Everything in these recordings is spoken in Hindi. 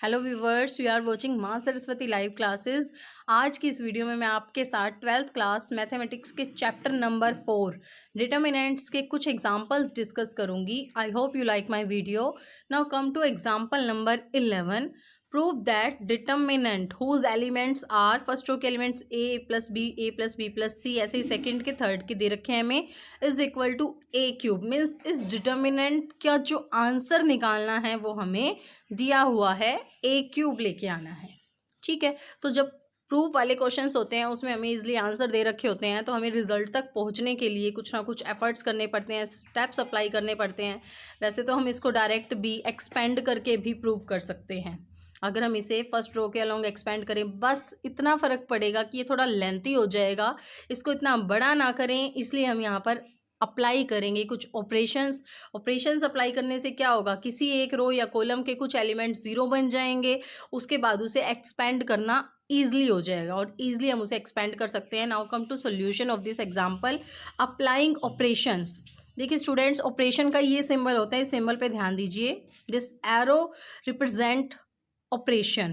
Hello viewers, we are watching माँ सरस्वती लाइव क्लासेस। आज की इस वीडियो में मैं आपके साथ 12th क्लास मैथमेटिक्स के चैप्टर नंबर 4 डिटर्मिनेंट्स के कुछ एग्जांपल्स डिस्कस करूंगी। I hope you like my video. Now come to example number 11। Prove that determinant whose elements are, first row के elements a plus b plus c, ऐसे ही सेकंड के थर्ड के दे रखे हैं हमें, is equal to a cube. Means इस डिटर्मिनेंट का जो आंसर निकालना है वो हमें दिया हुआ है, a क्यूब लेके आना है। ठीक है, तो जब प्रूफ वाले क्वेश्चंस होते हैं उसमें हमें इजीली आंसर दे रखे होते हैं, तो हमें रिजल्ट तक पहुंचने के लिए कुछ ना कुछ एफर्ट्स करने पड़ते हैं, स्टेप्स अप्लाई करने पड़ते हैं। वैसे तो हम इसको डायरेक्ट भी एक्सपेंड करके भी प्रूव कर सकते हैं। अगर हम इसे फर्स्ट रो के अलोंग एक्सपेंड करें, बस इतना फ़र्क पड़ेगा कि ये थोड़ा लेंथी हो जाएगा, इसको इतना बड़ा ना करें, इसलिए हम यहाँ पर अप्लाई करेंगे कुछ ऑपरेशंस अप्लाई करने से क्या होगा, किसी एक रो या कॉलम के कुछ एलिमेंट ज़ीरो बन जाएंगे, उसके बाद उसे एक्सपेंड करना ईजिली हो जाएगा और ईजिली हम उसे एक्सपेंड कर सकते हैं। Now come to solution of this example, applying operations. देखिए स्टूडेंट्स, ऑपरेशन का ये सिंबल होता है, इस सिंबल पे ध्यान दीजिए। This arrow represent operation.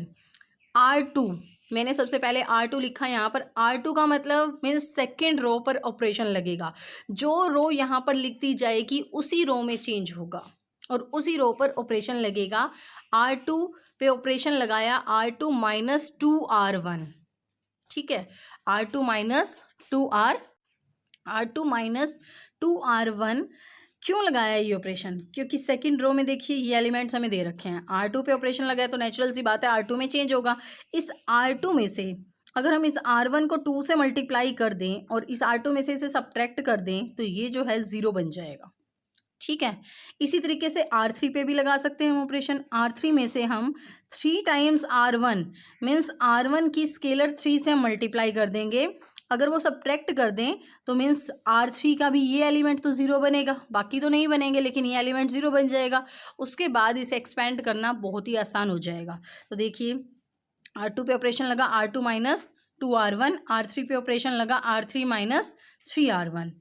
R2, मैंने सबसे पहले R2 लिखा है यहाँ पर। R2 का मतलब मीन्स सेकेंड रो पर ऑपरेशन लगेगा। जो रो यहाँ पर लिखती जाएगी उसी रो में चेंज होगा और उसी रो पर ऑपरेशन लगेगा। R2 पे ऑपरेशन लगाया, R2 माइनस 2R1। ठीक है, R2 माइनस 2R1 क्यों लगाया ये ऑपरेशन? क्योंकि सेकंड रो में देखिए ये एलिमेंट्स हमें दे रखे हैं, R2 पे ऑपरेशन लगाया तो नेचुरल सी बात है R2 में चेंज होगा। इस R2 में से अगर हम इस R1 को 2 से मल्टीप्लाई कर दें और इस R2 में से इसे सब्ट्रैक्ट कर दें तो ये जो है ज़ीरो बन जाएगा। ठीक है, इसी तरीके से R3 पे भी लगा सकते हैं हम ऑपरेशन। R3 में से हम 3 टाइम्स R1 मीन्स R1 की स्केलर 3 से हम मल्टीप्लाई कर देंगे। अगर वो सब्ट्रैक्ट कर दें तो मीन्स R3 का भी ये एलिमेंट तो ज़ीरो बनेगा, बाकी तो नहीं बनेंगे लेकिन ये एलिमेंट ज़ीरो बन जाएगा। उसके बाद इसे एक्सपेंड करना बहुत ही आसान हो जाएगा। तो देखिए R2 पे ऑपरेशन लगा R2 माइनस 2R1, R3 पे ऑपरेशन लगा R3 माइनस 3R1।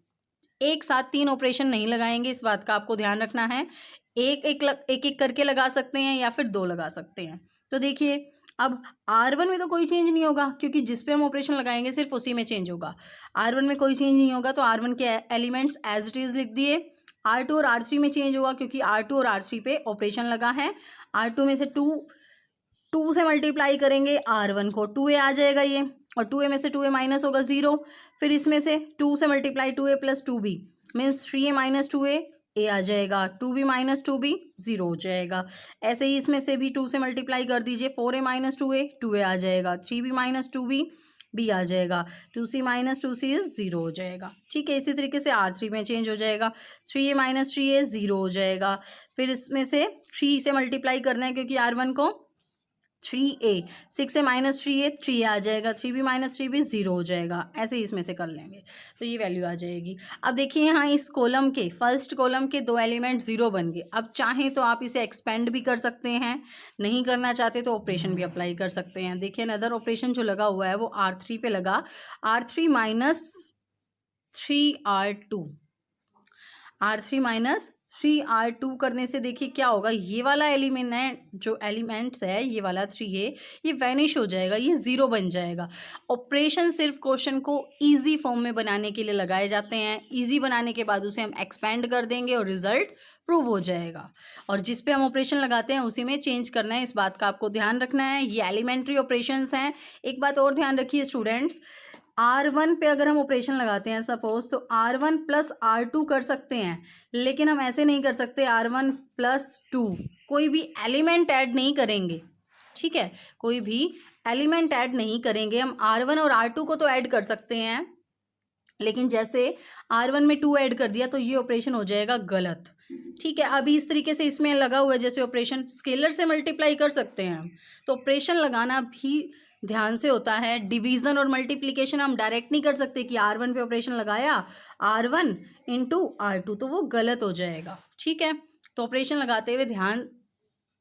एक साथ 3 ऑपरेशन नहीं लगाएंगे, इस बात का आपको ध्यान रखना है। एक एक करके लगा सकते हैं या फिर 2 लगा सकते हैं। तो देखिए अब R1 में तो कोई चेंज नहीं होगा क्योंकि जिस पे हम ऑपरेशन लगाएंगे सिर्फ उसी में चेंज होगा। R1 में कोई चेंज नहीं होगा तो R1 के एलिमेंट्स एज इट इज़ लिख दिए। R2 और R3 में चेंज होगा क्योंकि R2 और R3 पे ऑपरेशन लगा है। R2 में से 2 से मल्टीप्लाई करेंगे, R1 को 2a आ जाएगा ये, और 2a में से 2a माइनस होगा 0। फिर इसमें से 2 से multiply 2a plus 2b means 3a minus 2a, a आ जाएगा, 2b माइनस 2b 0 हो जाएगा। ऐसे ही इसमें से भी 2 से मल्टीप्लाई कर दीजिए, 4a माइनस 2a आ जाएगा, 3b माइनस 2b b आ जाएगा, 2c माइनस 2c इज 0 हो जाएगा। ठीक है, इसी तरीके से R3 में चेंज हो जाएगा, 3a माइनस 3a 0 हो जाएगा। फिर इसमें से 3 से मल्टीप्लाई करना है क्योंकि R1 को 3a, 6 से माइनस 3a 3 आ जाएगा, 3b माइनस 3b 0 हो जाएगा। ऐसे ही इसमें से कर लेंगे तो ये वैल्यू आ जाएगी। अब देखिए यहाँ इस कॉलम के फर्स्ट कॉलम के 2 एलिमेंट 0 बन गए। अब चाहें तो आप इसे एक्सपेंड भी कर सकते हैं, नहीं करना चाहते तो ऑपरेशन भी अप्लाई कर सकते हैं। देखिए अनदर ऑपरेशन जो लगा हुआ है वो R3 पे लगा, R3 minus 3R2, R3 minus 3R2 करने से देखिए क्या होगा, ये वाला एलिमेंट जो एलिमेंट्स है ये वाला 3a ये वैनिश हो जाएगा, ये 0 बन जाएगा। ऑपरेशन सिर्फ क्वेश्चन को इजी फॉर्म में बनाने के लिए लगाए जाते हैं। इजी बनाने के बाद उसे हम एक्सपेंड कर देंगे और रिजल्ट प्रूव हो जाएगा। और जिस पे हम ऑपरेशन लगाते हैं उसी में चेंज करना है, इस बात का आपको ध्यान रखना है। ये एलिमेंट्री ऑपरेशंस हैं। एक बात और ध्यान रखिए स्टूडेंट्स, R1 पे अगर हम ऑपरेशन लगाते हैं सपोज, तो R1 प्लस R2 कर सकते हैं, लेकिन हम ऐसे नहीं कर सकते R1 प्लस 2, कोई भी एलिमेंट ऐड नहीं करेंगे। ठीक है, कोई भी एलिमेंट ऐड नहीं करेंगे। हम R1 और R2 को तो ऐड कर सकते हैं, लेकिन जैसे R1 में 2 ऐड कर दिया तो ये ऑपरेशन हो जाएगा गलत। ठीक है, अभी इस तरीके से इसमें लगा हुआ है जैसे ऑपरेशन स्केलर से मल्टीप्लाई कर सकते हैं हम, तो ऑपरेशन लगाना भी ध्यान से होता है। डिवीजन और मल्टीप्लिकेशन हम डायरेक्ट नहीं कर सकते कि R1 पे ऑपरेशन लगाया R1 इंटू R2, तो वो गलत हो जाएगा। ठीक है, तो ऑपरेशन लगाते हुए ध्यान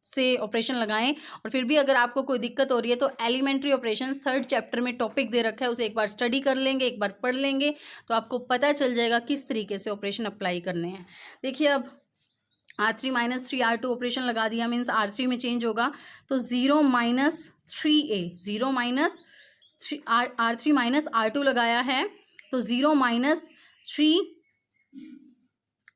से ऑपरेशन लगाएं। और फिर भी अगर आपको कोई दिक्कत हो रही है तो एलिमेंट्री ऑपरेशंस 3rd चैप्टर में टॉपिक दे रखा है, उसे एक बार स्टडी कर लेंगे, एक बार पढ़ लेंगे तो आपको पता चल जाएगा किस तरीके से ऑपरेशन अप्लाई करने हैं। देखिए अब R3 माइनस 3R2 ऑपरेशन लगा दिया, मीन्स R3 में चेंज होगा तो 0 minus 3A, 0 minus R3 minus R2 लगाया है तो 0 माइनस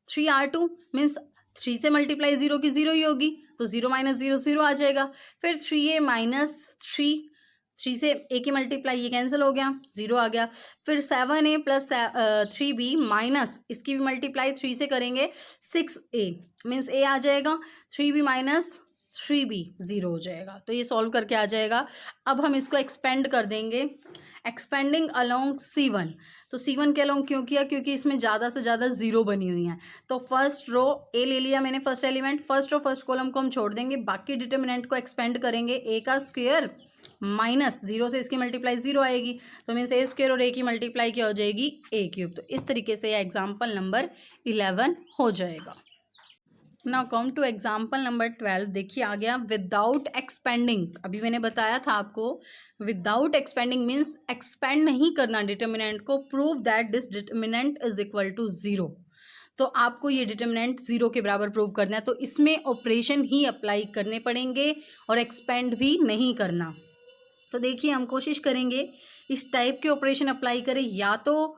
3R2 मीन्स 3 से मल्टीप्लाई 0 की 0 ही होगी तो 0 माइनस 0 0 आ जाएगा। फिर 3A माइनस 3 से A की मल्टीप्लाई ये कैंसिल हो गया, 0 आ गया। फिर 7A प्लस 3B माइनस इसकी भी मल्टीप्लाई 3 से करेंगे 6A मीन्स A आ जाएगा, 3B माइनस 3B 0 हो जाएगा। तो ये सॉल्व करके आ जाएगा। अब हम इसको एक्सपेंड कर देंगे, एक्सपेंडिंग अलोंग C1। तो C1 के अलोंग क्यों किया, क्योंकि इसमें ज़्यादा से ज़्यादा 0 बनी हुई हैं। तो फर्स्ट रो A ले लिया मैंने, first element, first row first column को हम छोड़ देंगे, बाकी डिटर्मिनेंट को एक्सपेंड करेंगे। A का स्क्वायर माइनस 0 से इसकी मल्टीप्लाई 0 आएगी तो मीन्स A स्क्वायर और A की मल्टीप्लाई क्या हो जाएगी, A क्यूब। तो इस तरीके से यह एग्जाम्पल नंबर 11 हो जाएगा। Now come to example number 12। देखिए आ गया विदाउट एक्सपेंडिंग। अभी मैंने बताया था आपको विदाउट एक्सपेंडिंग मीन्स एक्सपेंड नहीं करना डिटर्मिनेंट को। Prove that this determinant is equal to 0। तो आपको ये डिटर्मिनेंट 0 के बराबर प्रूव करना है, तो इसमें ऑपरेशन ही अप्लाई करने पड़ेंगे और एक्सपेंड भी नहीं करना। तो देखिए हम कोशिश करेंगे इस टाइप के ऑपरेशन अप्लाई करें, या तो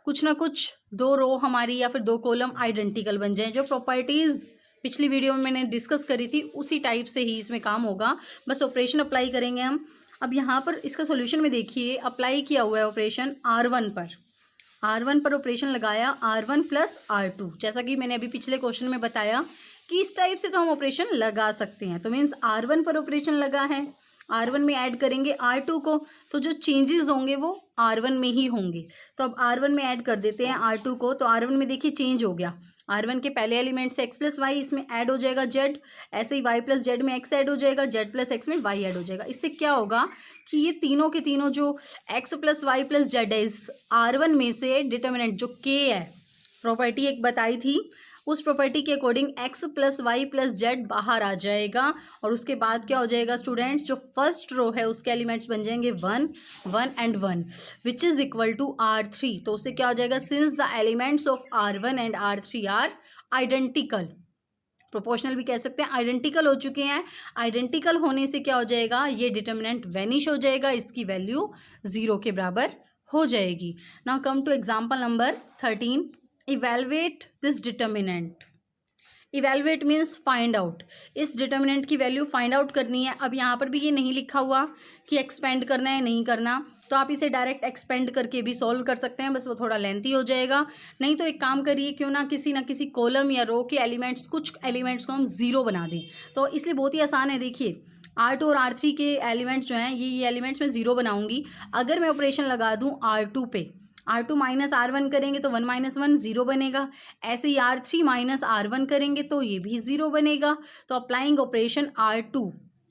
कुछ ना कुछ दो रो हमारी या फिर दो कॉलम आइडेंटिकल बन जाएं। जो प्रॉपर्टीज़ पिछली वीडियो में मैंने डिस्कस करी थी उसी टाइप से ही इसमें काम होगा, बस ऑपरेशन अप्लाई करेंगे हम। अब यहाँ पर इसका सॉल्यूशन में देखिए अप्लाई किया हुआ है ऑपरेशन R1 पर ऑपरेशन लगाया R1 प्लस R2। जैसा कि मैंने अभी पिछले क्वेश्चन में बताया कि इस टाइप से तो हम ऑपरेशन लगा सकते हैं। तो मीन्स R1 पर ऑपरेशन लगा है, R1 में ऐड करेंगे R2 को, तो जो चेंजेस होंगे वो R1 में ही होंगे। तो अब R1 में ऐड कर देते हैं R2 को, तो R1 में देखिए चेंज हो गया। R1 के पहले एलिमेंट से x प्लस वाई, इसमें ऐड हो जाएगा z, ऐसे ही y प्लस जेड में x ऐड हो जाएगा, z प्लस एक्स में y ऐड हो जाएगा। इससे क्या होगा कि ये तीनों के तीनों जो x plus Y plus Z है, इस R1 में से डिटर्मिनेंट जो k है, प्रॉपर्टी एक बताई थी, उस प्रॉपर्टी के according x plus Y plus Z बाहर आ जाएगा। और उसके बाद क्या हो जाएगा स्टूडेंट्स, जो फर्स्ट रो है उसके एलिमेंट्स बन जाएंगे 1 1 and 1 which is equal to R3। तो उससे क्या हो जाएगा, since the elements of R1 and R3 are identical, proportional भी कह सकते हैं, आइडेंटिकल हो चुके हैं। आइडेंटिकल होने से क्या हो जाएगा, ये डिटर्मिनेंट वैनिश हो जाएगा, इसकी वैल्यू 0 के बराबर हो जाएगी। Now come to example number 13। Evaluate this determinant. Evaluate means find out. इस डिटर्मिनेंट की वैल्यू फाइंड आउट करनी है। अब यहाँ पर भी ये नहीं लिखा हुआ कि एक्सपेंड करना है नहीं करना, तो आप इसे डायरेक्ट एक्सपेंड करके भी सॉल्व कर सकते हैं, बस वो थोड़ा लेंथी हो जाएगा। नहीं तो एक काम करिए, क्यों ना किसी कॉलम या रो के एलिमेंट्स, कुछ एलिमेंट्स को हम 0 बना दें। तो इसलिए बहुत ही आसान है। देखिए R2 और R3 के एलिमेंट्स जो हैं, ये एलिमेंट्स मैं 0 बनाऊंगी। अगर मैं ऑपरेशन लगा दूँ R2 पे, R2 माइनस R1 करेंगे तो 1 माइनस 1 0 बनेगा। ऐसे ही R3 माइनस R1 करेंगे तो ये भी 0 बनेगा। तो अप्लाइंग ऑपरेशन R2,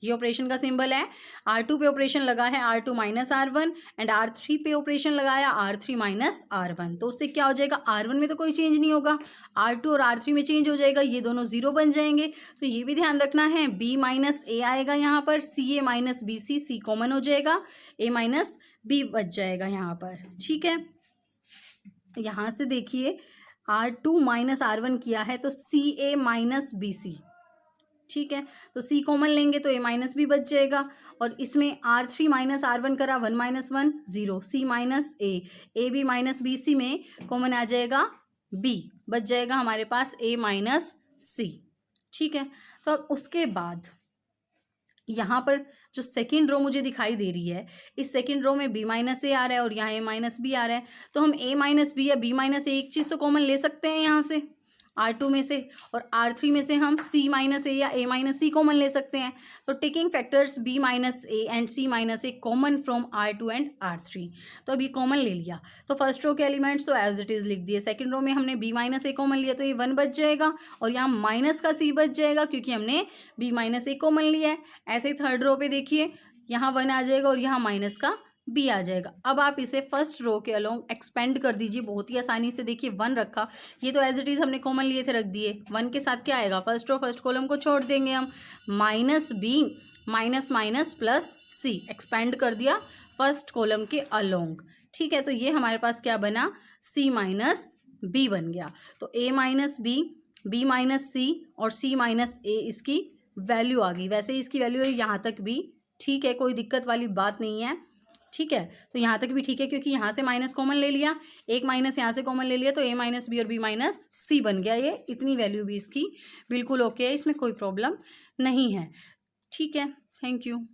ये ऑपरेशन का सिंबल है। R2 पे ऑपरेशन लगा है R2 minus R1 and R3 पे ऑपरेशन लगाया R3 माइनस R1। तो उससे क्या हो जाएगा, R1 में तो कोई चेंज नहीं होगा, R2 और R3 में चेंज हो जाएगा, ये दोनों 0 बन जाएंगे। तो ये भी ध्यान रखना है, B माइनस A आएगा यहाँ पर, CA minus BC, C common हो जाएगा, A माइनस B बच जाएगा यहाँ पर। ठीक है, यहाँ से देखिए R2 माइनस R1 किया है तो CA माइनस BC। ठीक है, तो C कॉमन लेंगे तो A माइनस B बच जाएगा। और इसमें R3 माइनस R1 करा, 1 minus 1 0, C minus A B minus BC में कॉमन आ जाएगा B, बच जाएगा हमारे पास A माइनस C। ठीक है, तो अब उसके बाद यहाँ पर जो सेकेंड रो मुझे दिखाई दे रही है, इस सेकेंड रो में B माइनस A आ रहा है और यहाँ A माइनस B आ रहा है। तो हम A माइनस B या B माइनस A एक चीज़ तो कॉमन ले सकते हैं यहाँ से R2 में से, और R3 में से हम C माइनस A या A माइनस C कॉमन ले सकते हैं। तो taking factors B minus A and C minus A common from R2 and R3। तो अब ये कॉमन ले लिया, तो फर्स्ट रो के एलिमेंट्स तो एज इट इज़ लिख दिए। सेकंड रो में हमने B माइनस A कॉमन लिया तो ये 1 बच जाएगा, और यहाँ माइनस का C बच जाएगा क्योंकि हमने B माइनस A कॉमन लिया है। ऐसे ही थर्ड रो पे देखिए, यहाँ 1 आ जाएगा और यहाँ माइनस का B आ जाएगा। अब आप इसे फर्स्ट रो के अलोंग एक्सपेंड कर दीजिए बहुत ही आसानी से। देखिए 1 रखा, ये तो एज इट इज़ हमने कॉमन लिए थे, रख दिए। 1 के साथ क्या आएगा, फर्स्ट रो फर्स्ट कॉलम को छोड़ देंगे हम, minus B minus minus plus C, expand कर दिया फर्स्ट कॉलम के अलोंग। ठीक है, तो ये हमारे पास क्या बना, C माइनस B बन गया। तो A minus B B minus C और सी माइनस ए इसकी वैल्यू आ गई। वैसे इसकी वैल्यू है यहाँ तक भी ठीक है, कोई दिक्कत वाली बात नहीं है, ठीक है। तो यहाँ तक भी ठीक है क्योंकि यहाँ से माइनस कॉमन ले लिया, एक माइनस यहाँ से कॉमन ले लिया, तो ए माइनस बी और बी माइनस सी बन गया। ये इतनी वैल्यू भी इसकी बिल्कुल ओके है, इसमें कोई प्रॉब्लम नहीं है, ठीक है। Thank you.